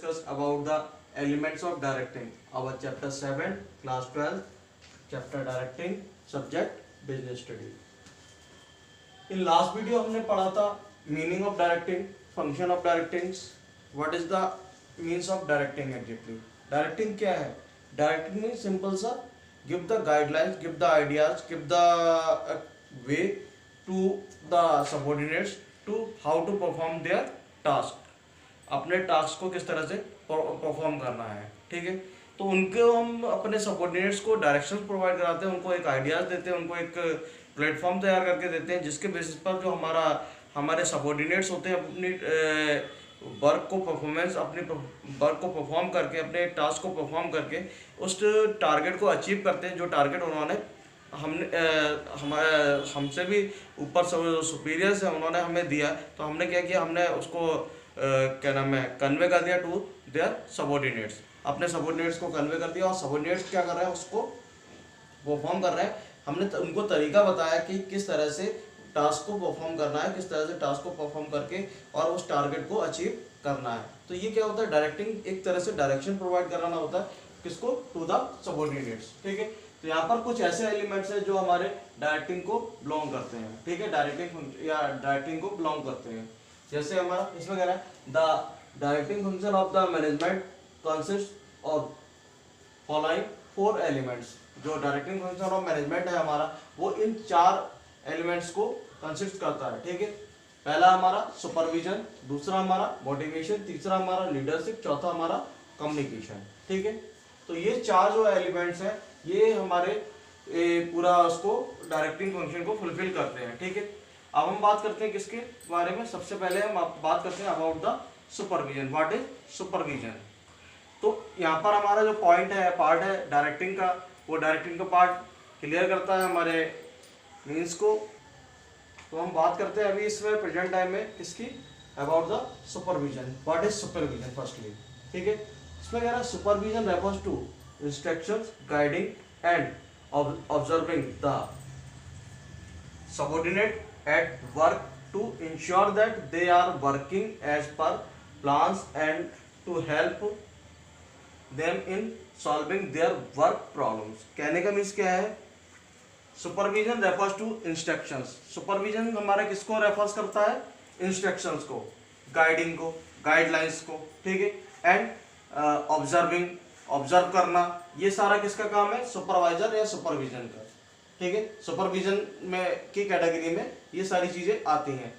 discuss about the elements of directing. Our chapter 7, class 12, chapter directing, subject business study. In last video हमने पढ़ा था meaning of directing, function of directing, what is the means of directing exactly. Directing क्या है? Directing means simple सा give the guidelines, give the ideas, give the way to the subordinates to how to perform their task. अपने task को किस तरह से perform करना है, ठीक है। तो उनको हम अपने सबऑर्डिनेट्स को डायरेक्शंस प्रोवाइड कराते हैं, उनको एक आइडियाज देते हैं, उनको एक प्लेटफॉर्म तैयार करके देते हैं, जिसके बेसिस पर जो हमारे सबऑर्डिनेट्स होते हैं अपनी वर्क को परफॉर्म करके, अपने टास्क को परफॉर्म करके उस टारगेट को अचीव करते हैं जो टारगेट उन्होंने हमसे भी ऊपर सुपीरियर्स है उन्होंने हमें दिया। तो हमने क्या किया, हमने उसको क्या नाम है कन्वे कर दिया टू देयर सबऑर्डिनेट्स, अपने सबऑर्डिनेट्स को कन्वे कर दिया और सबऑर्डिनेट्स क्या कर रहे हैं, उसको परफॉर्म कर रहे हैं। हमने उनको तरीका बताया कि किस तरह से टास्क को परफॉर्म करना है, किस तरह से टास्क को परफॉर्म करके और उस टारगेट को अचीव करना है। तो ये क्या होता है, डायरेक्टिंग एक तरह से डायरेक्शन प्रोवाइड कराना होता है किसको, टू द सबऑर्डिनेट्स, ठीक है। तो यहाँ पर कुछ ऐसे एलिमेंट्स हैं जो हमारे डायरेक्टिंग को बिलोंग करते हैं, ठीक है, डायरेक्टिंग को बिलोंग करते हैं। जैसे हमारा इसमें कह रहा है the directing function of the management consist of following 4 elements. जो डायरेक्टिंग फंक्शन ऑफ मैनेजमेंट है हमारा वो इन 4 एलिमेंट्स को कंसिस्ट करता है, ठीक है। पहला हमारा सुपरविजन, दूसरा हमारा मोटिवेशन, तीसरा हमारा लीडरशिप, चौथा हमारा कम्युनिकेशन, ठीक है। तो ये 4 जो एलिमेंट्स हैं ये हमारे पूरा उसको डायरेक्टिंग फंक्शन को फुलफिल करते हैं, ठीक है। अब हम बात करते हैं किसके बारे में, सबसे पहले हम बात करते हैं about the supervision. What is supervision? तो यहाँ पर हमारा जो पॉइंट है, पार्ट है डायरेक्टिंग का, वो डायरेक्टिंग का पार्ट क्लियर करता है हमारे मीन्स को। तो हम बात करते हैं अभी इसमें प्रेजेंट टाइम में किसकी, about the supervision. What is supervision firstly, ठीक है। इसमें कह रहा है supervision refers to instructions, guiding and observing the subordinate at work to ensure that they are working as per plans and to help them in solving their work problems। कहने का means क्या है, supervision refers to instructions. Supervision हमारा किसको refers करता है, instructions को, guiding को, गाइडलाइंस को, ठीक है। एंड ऑब्जर्व करना, ये सारा किसका काम है, सुपरवाइजर या सुपरविजन का, ठीक है। सुपरविजन में की कैटेगरी में ये सारी चीजें आती हैं।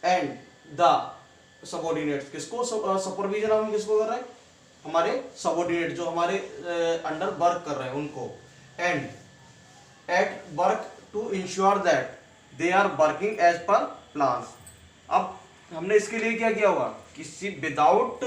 एंड द सबऑर्डिनेट्स, किसको सुपरविजन हम किसको कर रहे हैं, हमारे सबऑर्डिनेट जो हमारे अंडर वर्क कर रहे हैं उनको। And at work to ensure that they are working as per plans. अब हमने इसके लिए क्या किया होगा, किसी विदाउट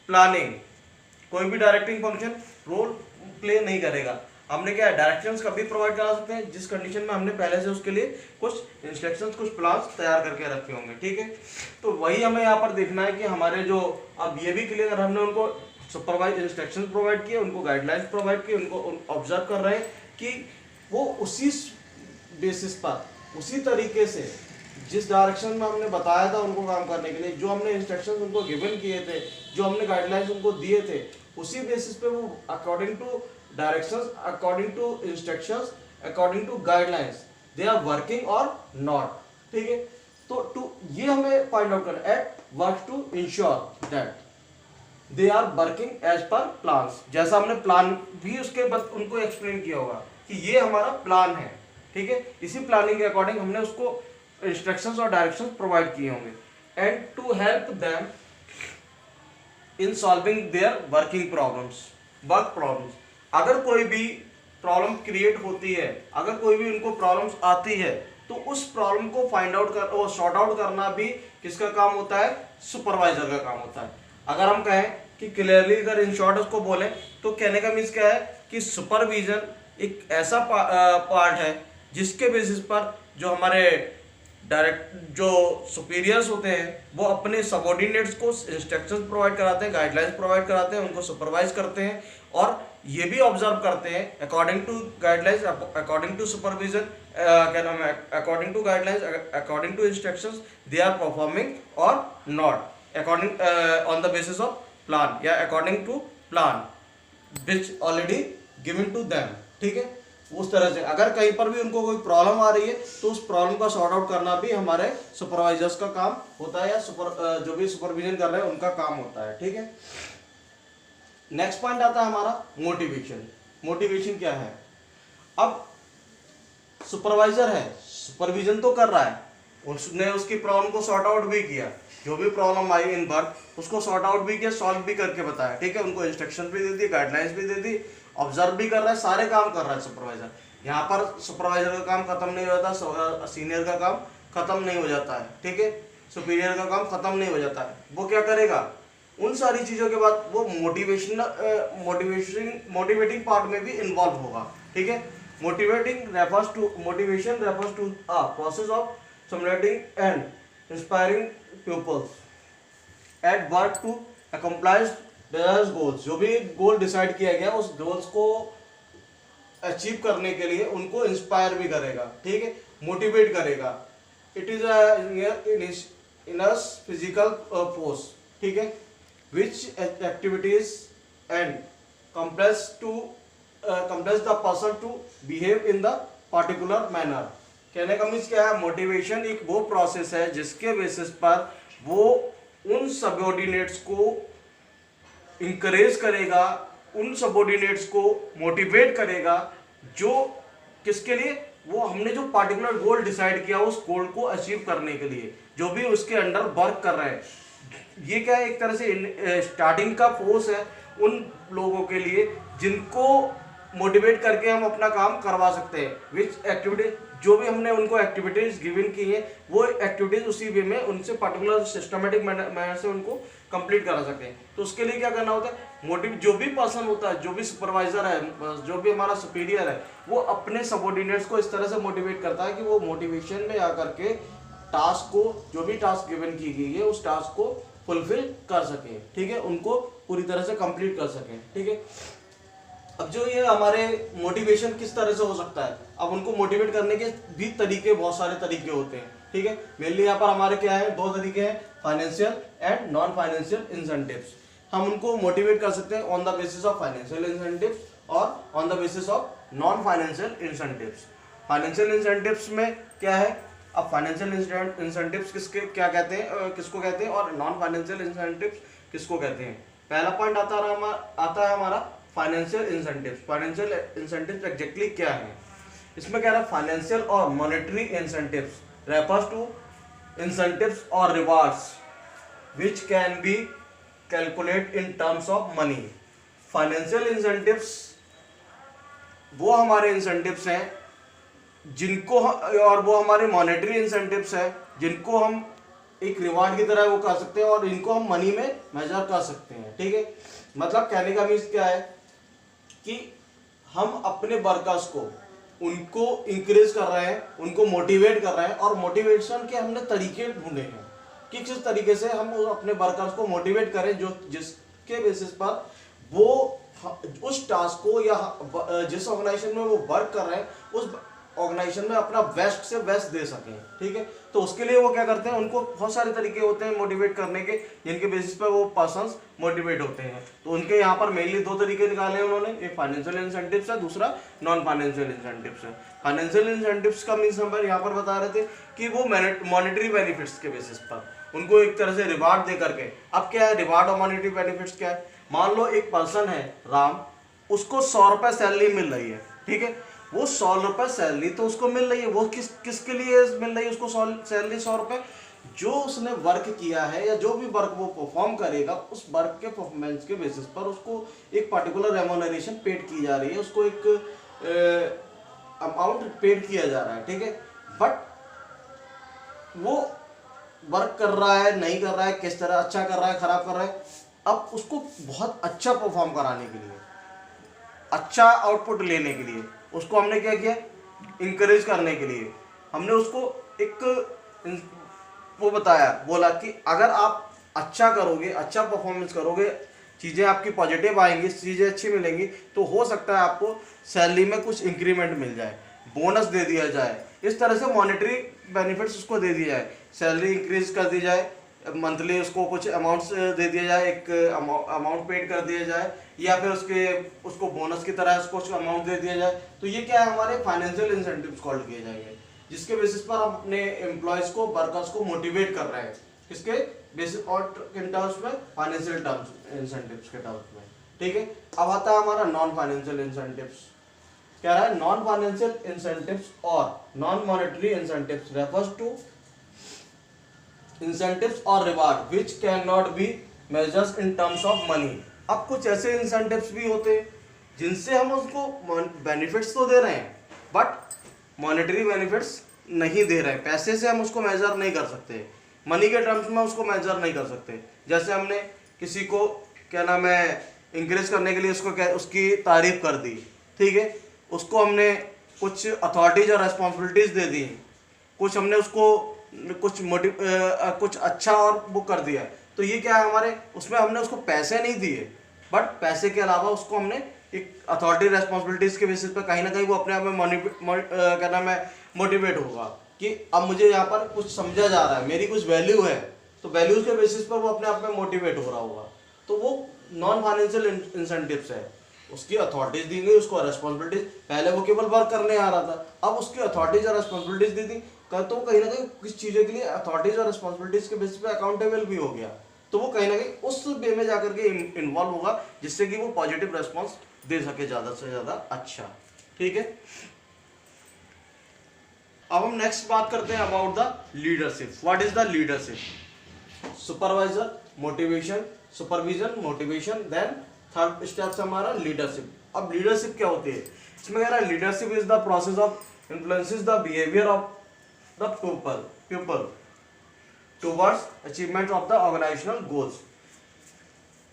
प्लानिंग कोई भी डायरेक्टिंग फंक्शन रोल प्ले नहीं करेगा। हमने क्या डायरेक्शंस कभी प्रोवाइड करा सकते हैं, जिस कंडीशन में हमने पहले से उसके लिए कुछ इंस्ट्रक्शंस, कुछ प्लान्स तैयार करके रखे होंगे, ठीक है। तो वही हमें यहाँ पर देखना है कि हमारे जो, अब ये भी क्लियर, हमने उनको सुपरवाइज इंस्ट्रक्शंस प्रोवाइड किए, उनको गाइडलाइंस प्रोवाइड किए, उनको ऑब्जर्व कर रहे हैं कि वो उसी बेसिस पर, उसी तरीके से जिस डायरेक्शन में हमने बताया था उनको काम करने के लिए, जो हमने इंस्ट्रक्शंस उनको गिवन किए थे, जो हमने गाइडलाइंस उनको दिए थे, उसी बेसिस पे वो according to directions, according to instructions, according to guidelines they are working or not, ठीक है। तो ये हमें फाइंड आउट करना है, work to ensure that they are working as per plans. जैसा हमने प्लान भी उसके बाद उनको एक्सप्लेन किया होगा कि ये हमारा प्लान है, ठीक है। इसी प्लानिंग के अकॉर्डिंग हमने उसको इंस्ट्रक्शंस और डायरेक्शंस प्रोवाइड किए होंगे। And to help them in solving their working problems, work problems. अगर कोई भी प्रॉब्लम क्रिएट होती है, अगर कोई भी उनको प्रॉब्लम्स आती है, तो उस प्रॉब्लम को फाइंड आउट कर और सॉर्ट आउट करना भी किसका काम होता है, सुपरवाइजर का काम होता है। अगर हम कहें कि क्लियरली, अगर इन शॉर्ट उसको बोलें तो कहने का मीन्स क्या है कि सुपरविजन एक ऐसा पार्ट है जिसके बेसिस पर जो हमारे जो सुपीरियर्स होते हैं वो अपने सबऑर्डिनेट्स को इंस्ट्रक्शंस प्रोवाइड कराते हैं, गाइडलाइंस प्रोवाइड कराते हैं, उनको सुपरवाइज करते हैं और ये भी ऑब्जर्व करते हैं according to guidelines, according to supervision, क्या नाम है, according to guidelines, according to instructions they are performing और not. According on the basis of plan या according to plan which already given to them, ठीक है। उस तरह से अगर कहीं पर भी उनको कोई प्रॉब्लम आ रही है तो उस प्रॉब्लम का सॉर्ट आउट करना भी हमारे सुपरवाइजर्स का काम होता है, या जो भी सुपरविजन कर रहे हैं उनका काम होता है, ठीक है। नेक्स्ट पॉइंट आता है हमारा मोटिवेशन। मोटिवेशन क्या है? अब सुपरवाइजर है, सुपरविजन तो कर रहा है, उसने उसकी प्रॉब्लम को सॉर्ट आउट भी किया, जो भी प्रॉब्लम आई इन वर्क उसको सॉर्ट आउट भी किया, सॉल्व भी करके बताया, ठीक है। उनको इंस्ट्रक्शन भी दे दी, गाइडलाइंस भी दे दी, ऑब्जर्व भी कर रहा है, सारे काम कर रहा है सुपरवाइजर। यहाँ पर सुपरवाइजर का काम खत्म नहीं हो जाता, सीनियर का काम खत्म नहीं हो जाता है, ठीक है, सुपीरियर का काम खत्म नहीं हो जाता है। वो क्या करेगा, उन सारी चीजों के बाद वो मोटिवेटिंग पार्ट में भी इन्वॉल्व होगा, ठीक है। Motivation refers to a process of stimulating and inspiring peoples at work to accomplish desired goals. जो भी गोल डिसाइड किया गया उस गोल्स को अचीव करने के लिए उनको इंस्पायर भी करेगा, ठीक है, मोटिवेट करेगा। It is inner physical force, ठीक है, which activities and compels the person to behave in the particular manner. कहने का मीन्स क्या है, मोटिवेशन एक वो प्रोसेस है जिसके बेसिस पर वो उन सबऑर्डिनेट्स को इंकरेज करेगा, उन सबऑर्डिनेट्स को मोटिवेट करेगा जो किसके लिए, वो हमने जो पार्टिकुलर गोल डिसाइड किया उस गोल को अचीव करने के लिए जो भी उसके अंडर वर्क कर रहे हैं। ये क्या है, एक तरह से स्टार्टिंग का फोर्स है उन लोगों के लिए जिनको मोटिवेट करके हम अपना काम करवा सकते हैं। विच एक्टिविटी, जो भी हमने उनको एक्टिविटीज गिवन की है वो एक्टिविटीज उसी वे में उनसे पर्टिकुलर सिस्टमेटिक मैनर से उनको कंप्लीट करा सकते हैं। तो उसके लिए क्या करना होता है, मोटिव जो भी पर्सन होता है, जो भी सुपरवाइजर है, जो भी हमारा सुपीरियर है, वो अपने सबऑर्डिनेट्स को इस तरह से मोटिवेट करता है कि वो मोटिवेशन में आकर के टास्क को, जो भी टास्क गिवन की गई है उस टास्क को फुलफिल कर सके, ठीक है, उनको पूरी तरह से कंप्लीट कर सके, ठीक है। अब जो ये हमारे मोटिवेशन किस तरह से हो सकता है, अब उनको मोटिवेट करने के भी तरीके, बहुत सारे तरीके होते हैं, ठीक है। मेनली यहाँ पर हमारे क्या है, दो तरीके हैं, financial and non financial incentives. हम उनको मोटिवेट कर सकते हैं on the basis of financial incentives और on the basis of non financial incentives. Financial incentives में क्या है, अब फाइनेंशियल इंसेंटिव्स किसके क्या कहते हैं, किसको कहते हैं, और नॉन फाइनेंशियल इंसेंटिव्स किसको कहते हैं। पहला पॉइंट आता है हमारा financial incentives. Financial incentives exactly क्या है, इसमें कह रहा है फाइनेंशियल और monetary incentives refers to incentives or rewards which can be calculated in terms of money। Financial incentives वो हमारे incentives हैं जिनको, और वो हमारे मॉनेटरी incentives है जिनको हम एक रिवार्ड की तरह वो कर सकते हैं और इनको हम मनी में मेजर कर सकते हैं, ठीक है। मतलब कहने का मीन्स क्या है कि हम अपने वर्कर्स को, उनको इंकरेज कर रहे हैं, उनको मोटिवेट कर रहे हैं, और मोटिवेशन के हमने तरीके ढूंढे हैं कि किस तरीके से हम अपने वर्कर्स को मोटिवेट करें जो जिसके बेसिस पर वो उस टास्क को या जिस ऑर्गेनाइजेशन में वो वर्क कर रहे हैं उस ऑर्गेनाइजेशन में अपना बेस्ट से बेस्ट दे सकें, ठीक है। तो उसके लिए वो क्या करते हैं, उनको बहुत सारे तरीके होते हैं मोटिवेट करने के जिनके बेसिस पर वो पर्सन्स मोटिवेट होते हैं। तो उनके यहाँ पर मेनली दो तरीके निकाले उन्होंने, एक फाइनेंशियल इंसेंटिव्स है, दूसरा नॉन फाइनेंशियल इंसेंटिव्स है। फाइनेंशियल इंसेंटिव्स का मीन्स हम यहाँ पर बता रहे थे कि वो मॉनेटरी बेनिफिट्स के बेसिस पर उनको एक तरह से रिवार्ड दे करके। अब क्या है रिवार्ड और मॉनेटरी बेनिफिट्स क्या है, मान लो एक पर्सन है राम, उसको 100 रुपए सैलरी मिल रही है, ठीक है, वो 100 रुपए सैलरी तो उसको मिल रही है, वो किसके लिए मिल रही है उसको सैलरी 100 रुपए, जो उसने वर्क किया है या जो भी वर्क वो परफॉर्म करेगा उस वर्क के परफॉर्मेंस के बेसिस पर उसको एक पर्टिकुलर रेम्यूनरेशन पेड की जा रही है, उसको एक अमाउंट पेड किया जा रहा है, ठीक है। बट वो वर्क कर रहा है नहीं कर रहा है, किस तरह अच्छा कर रहा है खराब कर रहा है, अब उसको बहुत अच्छा परफॉर्म कराने के लिए, अच्छा आउटपुट लेने के लिए उसको हमने क्या किया, इंकरेज करने के लिए हमने उसको एक वो बताया, बोला कि अगर आप अच्छा करोगे, अच्छा परफॉर्मेंस करोगे, चीज़ें आपकी पॉजिटिव आएंगी, चीज़ें अच्छी मिलेंगी, तो हो सकता है आपको सैलरी में कुछ इंक्रीमेंट मिल जाए, बोनस दे दिया जाए, इस तरह से मॉनेटरी बेनिफिट्स उसको दे दिया जाए, सैलरी इंक्रीज कर दी जाए, मंथली उसको कुछ अमाउंट्स दे दिया जाए, एक अमाउंट पेड कर दिया जाए, या फिर उसको बोनस की तरह उसको कुछ अमाउंट दे दिया जाए, तो ये क्या है, हमारे फाइनेंशियल इंसेंटिव्स कॉल्ड किए जाएंगे, जिसके बेसिस पर हम अपने एम्प्लॉयज को, वर्कर्स को मोटिवेट कर रहे हैं, किसके बेसिस और इन टर्म्स में, फाइनेंशियल टर्म्स इंसेंटिव्स के टर्म्स में। ठीक है, अब आता है हमारा नॉन फाइनेंशियल इंसेंटिव्स। क्या रहा है, नॉन फाइनेंशियल इंसेंटिव्स और non monetary incentives refers to incentives और reward which can not be measures in terms of money. अब कुछ ऐसे इंसेंटिव्स भी होते हैं जिनसे हम उसको बेनिफिट्स तो दे रहे हैं, बट मॉनेटरी बेनिफिट्स नहीं दे रहे हैं, पैसे से हम उसको मेजर नहीं कर सकते, मनी के टर्म्स में उसको मेजर नहीं कर सकते। जैसे हमने किसी को क्या नाम है इंक्रीज करने के लिए उसकी तारीफ कर दी, ठीक है, उसको हमने कुछ अथॉरिटीज और रेस्पॉन्सिबिलिटीज दे दी, कुछ हमने उसको कुछ अच्छा और वो कर दिया, तो ये क्या है, हमारे उसमें हमने उसको पैसे नहीं दिए, बट पैसे के अलावा उसको हमने एक अथॉरिटी रेस्पॉन्सिबिलिटीज के बेसिस पे कहीं ना कहीं वो अपने आप में क्या नाम है मोटिवेट होगा कि अब मुझे यहाँ पर कुछ समझा जा रहा है, मेरी कुछ वैल्यू है, तो वैल्यूज के बेसिस पर वो अपने आप में मोटिवेट हो रहा होगा, तो वो नॉन फाइनेंशियल इंसेंटिव्स है। उसकी अथॉरिटीज दी गई, उसको रेस्पॉन्सिबिलिटीज, पहले वो केवल वर्क करने आ रहा था, अब उसकी अथॉरिटीज और रेस्पॉन्सिबिलिटीज दी थी, तो कहीं ना कहीं किस चीज़ों के लिए अथॉरिटीज और रेस्पॉन्सिबिलिटीज के बेसिस पे अकाउंटेबल भी हो गया, तो वो कहीं ना कहीं उस वे में जाकर के इन्वॉल्व होगा, जिससे कि वो पॉजिटिव रेस्पॉन्स दे सके ज़्यादा से ज़्यादा अच्छा। ठीक है, अब हम नेक्स्ट बात करते हैं about the leadership. What is the leadership? Supervisor, motivation, supervision, motivation, then third step से हमारा लीडरशिप। अब लीडरशिप क्या होती है? इसमें कह रहा है leadership is the process of influences the behaviour of the people towards achievement of the organisational goals.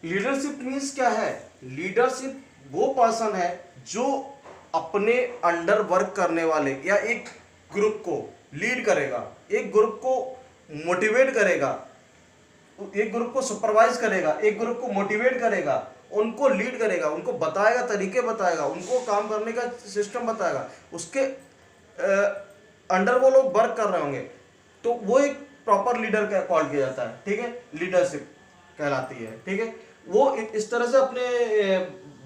Leadership means क्या है? लीडरशिप वो पर्सन है जो अपने अंडर वर्क करने वाले या एक ग्रुप को लीड करेगा, एक ग्रुप को मोटिवेट करेगा, एक ग्रुप को सुपरवाइज करेगा, एक ग्रुप को मोटिवेट करेगा, उनको लीड करेगा, उनको बताएगा, तरीके बताएगा, उनको काम करने का सिस्टम बताएगा, उसके अंडर वो लोग वर्क कर रहे होंगे, तो वो एक प्रॉपर लीडर का कॉल किया जाता है। ठीक है, लीडरशिप कहलाती है। ठीक है, वो इस तरह से अपने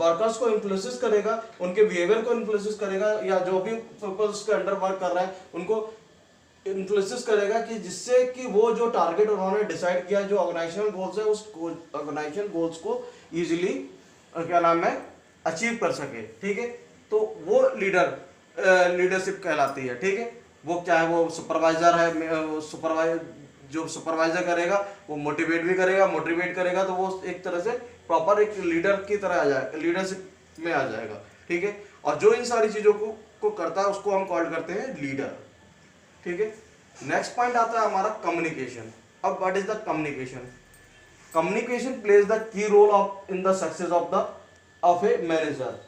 वर्कर्स को इन्फ्लुएंस करेगा, उनके बिहेवियर को इन्फ्लुएंस करेगा, या जो भी पीपल उसके अंडर वर्क कर रहे हैं उनको इन्फ्लुएंस करेगा, कि जिससे कि वो जो टारगेट उन्होंने डिसाइड किया, जो ऑर्गेनाइजेशनल गोल्स है, उस ऑर्गेनाइजेशन गोल्स को इजीली क्या नाम है अचीव कर सके। ठीक है, तो वो लीडरशिप कहलाती है। ठीक है, वो चाहे वो सुपरवाइजर है, जो सुपरवाइजर करेगा वो मोटिवेट भी करेगा, मोटिवेट करेगा तो वो एक तरह से प्रॉपर एक लीडर की तरह आ जाएगा, लीडरशिप में आ जाएगा। ठीक है, और जो इन सारी चीजों को करता है उसको हम कॉल करते हैं लीडर। ठीक है, नेक्स्ट पॉइंट आता है हमारा कम्युनिकेशन। अब what is the communication? Communication plays the key role of in the success of a manager.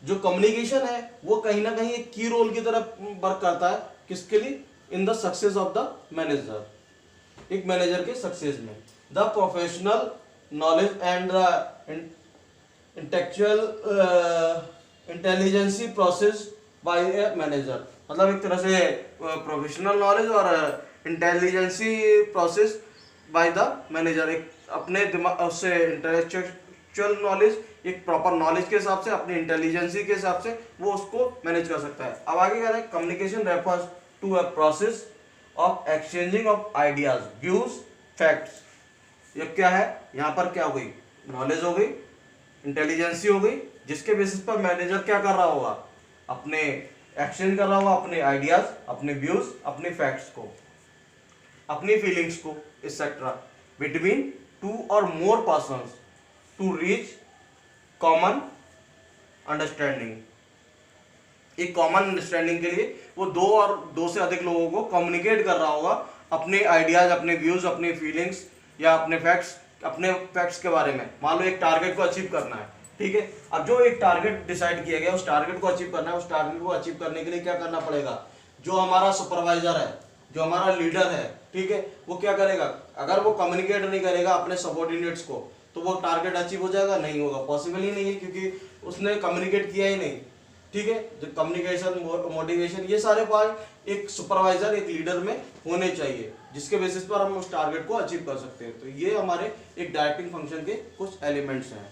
जो कम्युनिकेशन है वो कहीं ना कहीं एक की रोल की तरह वर्क करता है, किसके लिए? In the success of the manager, एक मैनेजर के सक्सेस में। The professional knowledge and the intellectual intelligency process by a manager, मतलब एक तरह से प्रोफेशनल नॉलेज और intelligency process by the manager, एक अपने दिमाग उससे इंटेलेक्चुअल नॉलेज, एक प्रॉपर नॉलेज के हिसाब से, अपनी इंटेलिजेंसी के हिसाब से वो उसको मैनेज कर सकता है। अब आगे कह रहे हैं communication refers to a process of exchanging of ideas, views, facts. ये क्या है? यहाँ पर क्या हो गई? नॉलेज हो गई, इंटेलिजेंसी हो गई, जिसके बेसिस पर मैनेजर क्या कर रहा होगा? अपने एक्सचेंज कर रहा होगा अपने आइडियाज, अपने व्यूज, अपने फैक्ट्स को, अपनी फीलिंग्स को, एक्सेट्रा, बिटवीन टू और more persons to reach common understanding. एक कॉमन अंडरस्टैंडिंग के लिए वो दो से अधिक लोगों को कम्युनिकेट कर रहा होगा अपने आइडियाज, अपने व्यूज, अपने फीलिंग्स या अपने फैक्ट्स के बारे में। मान लो एक टारगेट को अचीव करना है, ठीक है, अब जो एक टारगेट डिसाइड किया गया, उस टारगेट को अचीव करना है, उस टारगेट को अचीव करने के लिए क्या करना पड़ेगा? जो हमारा सुपरवाइजर है, जो हमारा लीडर है, ठीक है, वो क्या करेगा? अगर वो कम्युनिकेट नहीं करेगा अपने सबऑर्डिनेट्स को, तो वो टारगेट अचीव हो जाएगा? नहीं होगा, पॉसिबल ही नहीं है, क्योंकि उसने कम्युनिकेट किया ही नहीं। ठीक है। जो कम्युनिकेशन, मोटिवेशन, ये सारे पार्ट एक सुपरवाइजर, एक लीडर में होने चाहिए, जिसके बेसिस पर हम उस टारगेट को अचीव कर सकते हैं। तो ये हमारे एक डायरेक्टिंग फंक्शन के कुछ एलिमेंट्स हैं।